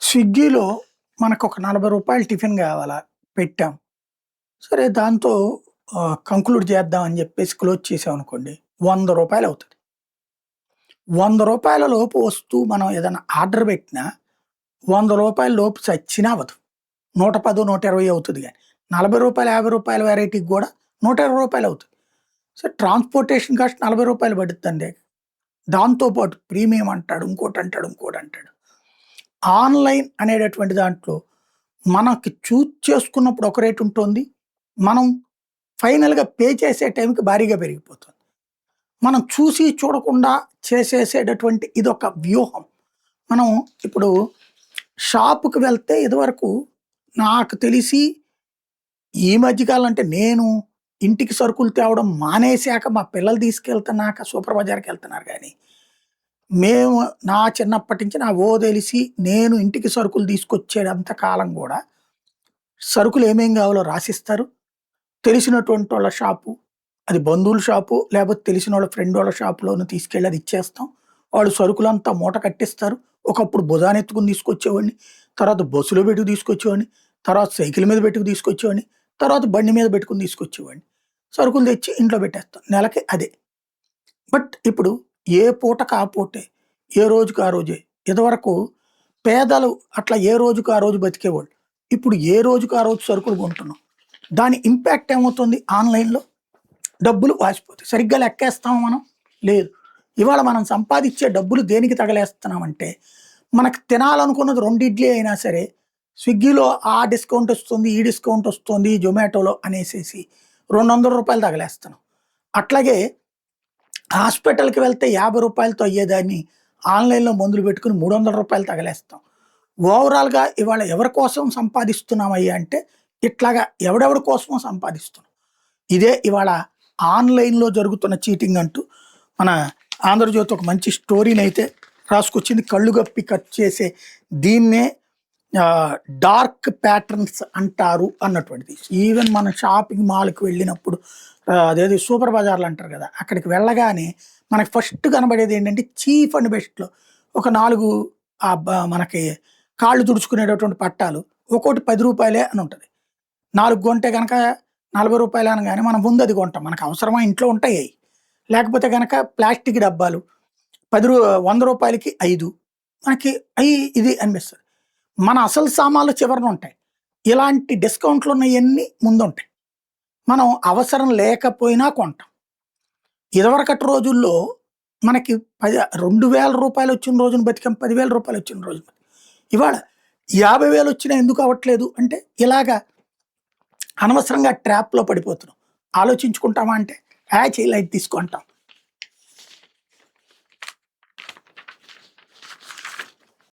స్విగ్గీలో మనకొక రూ. 40 టిఫిన్ గావాలా పెట్టాం. సరే దాంతో కంక్లూడ్ చేద్దాం అని జెప్పేసి క్లోజ్ చేసామనుకోండి. రూ. 100 అవుతది. రూ. 100 లోపు వస్తూ మనం ఏదైనా ఆర్డర్ పెట్టినా రూ. 100 లోపు చచ్చినా అవ్వదు. 110, 120 అవుతది గానీ. రూ. 40, రూ. 50 వెరైటీకి గూడా రూ. 120 అవుతది. సో, ట్రాన్స్‌పోర్టేషన్ కాస్ట్ రూ. 40 పడుద్దండి. దాంతో పాటు ప్రీమియం అంటాడు, ఇంకోటంటాడు. ఆన్‌లైన్ అనేటటువంటి దాంట్లో మనకి చూజ్ చేసుకున్నప్పుడు ఒక రేట్ ఉంటుంది. మనం ఫైనల్‌గా పే చేసే టైంకి భారీగా పెరిగిపోతుంది. మనం చూసి చూడకుండా చేసేసేటటువంటి ఇదొక వ్యూహం. మనం ఇప్పుడు షాప్‌కి వెళ్తే ఇదివరకు నాకు తెలిసి ఈ మధ్య కాలం అంటే నేను ఇంటికి సరుకులు తేవడం మానేశాక మా పిల్లలు తీసుకెళ్తున్నాక సూపర్ బజార్‌కెళ్తున్నారు గానీ, మేము నా చిన్నప్పటి నుంచి నా తెలిసి నేను ఇంటికి సరుకులు తీసుకొచ్చేంత కాలం గూడా సరుకులు ఏమేం గావాలో రాసిస్తారు. తెలిసినటువంటోళ్ళ షాపు, అది బంధువుల షాపు, లేపోతే తెలిసినోళ్ళ ఫ్రెండోళ్ళ షాపులోను తీసుకెళ్ళి అది ఇచ్చేస్తాం. వాళ్ళు సరుకులంతా మూట కట్టిస్తారు. ఒకప్పుడు భుజానెత్తుకొని తీసుకొచ్చేవాడిని. తర్వాత బస్సులో పెట్టుకు తీసుకొచ్చేవాడిని. తర్వాత సైకిల్ మీద పెట్టుకు తీసుకొచ్చేవాడిని. తర్వాత బండి మీద పెట్టుకొని తీసుకొచ్చేవాడిని. సరుకులు తెచ్చి ఇంట్లో పెట్టేస్తాం. నెలకి అదే. బట్ ఇప్పుడు ఏ పూటకి ఆ పూటే, ఏ రోజుకి ఆ రోజే. ఇదివరకు పేదలు అట్లా ఏ రోజుకి ఆ రోజు బతికేవాళ్ళు. ఇప్పుడు ఏ రోజుకి ఆ రోజు సరుకులు కొంటున్నాం. దాని ఇంపాక్ట్ ఏమవుతుంది ఆన్‌లైన్‌లో? డబ్బులు వాసిపోతాయి. సరిగ్గా లెక్కేస్తామా మనం? లేదు. ఇవాళ మనం సంపాదిచ్చే డబ్బులు దేనికి తగలేస్తున్నామంటే, మనకు తినాలనుకున్నది 2 ఇడ్లీ అయినా సరే, స్విగ్గీలో ఆ డిస్కౌంట్ ఒస్తుంది, ఈ డిస్కౌంట్ ఒస్తుంది, జొమాటోలో అనేసేసి రూ. 200 తగలేస్తున్నాం. అట్లాగే హాస్పిటల్‌కి వెళ్తే రూ. 50తో అయ్యేదాన్ని ఆన్‌లైన్‌లో మందులు పెట్టుకొని రూ. 300 తగలేస్తాం. ఓవరాల్‌గా ఇవాళ ఎవరి కోసం సంపాదిస్తున్నామయ్యా అంటే, ఇట్లాగా ఎవడెవడి కోసమో సంపాదిస్తున్నాం. ఇదే ఇవాళ ఆన్‌లైన్‌లో జరుగుతున్న చీటింగ్ అంటూ మన 'ఆంధ్రజ్యోతి' ఒక మంచి స్టోరీనైతే రాసుకొచ్చింది. కళ్ళు గప్పి ఖర్చు చేసే దీన్నే డార్క్ ప్యాటర్న్స్ అంటారు అన్నటువంటిది. ఈవెన్ మనం షాపింగ్ మాల్‌కి వెళ్ళినప్పుడు అదేదో సూపర్ బజార్‌లు అంటారు గదా! అక్కడికి వెళ్ళగానే మనకు ఫస్ట్ కనబడేది ఏంటంటే చీప్ అండ్ బెస్ట్‌లో ఒక 4 మనకి కాళ్ళు తుడుచుకునేటటువంటి పట్టాలు ఒక్కోటి రూ. 10 అని ఉంటది. 4 కొంటే గనక రూ. 40 అనగానే మనం ముందు అది కొంటాం. మనకు అవసరమా ఇంట్లో ఉంటాయి అయి. లేకపోతే గనక ప్లాస్టిక్ డబ్బాలు రూ. 100కి 5 మనకి ఇది అనిపిస్తది. మన అసలు సామాన్లు చివరన ఉంటాయి. ఇలాంటి డిస్కౌంట్లు ఉన్నయన్నీ ముందుంటాయి. మనం అవసరం లేకపోయినా కొంటాం. ఇదివరకటి రోజుల్లో మనకి రూ. 2000 వచ్చిన రోజున బతికాం, రూ. 10,000 వచ్చిన రోజున బతికాం. ఇవాళ 50,000 వచ్చినా ఎందుకు అవ్వట్లేదు అంటే ఇలాగా అనవసరంగా ట్రాప్‌లో పడిపోతున్నాం. ఆలోచించుకుంటామా అంటే, చెయ్యి లైట్ తీసుకో అంటాం.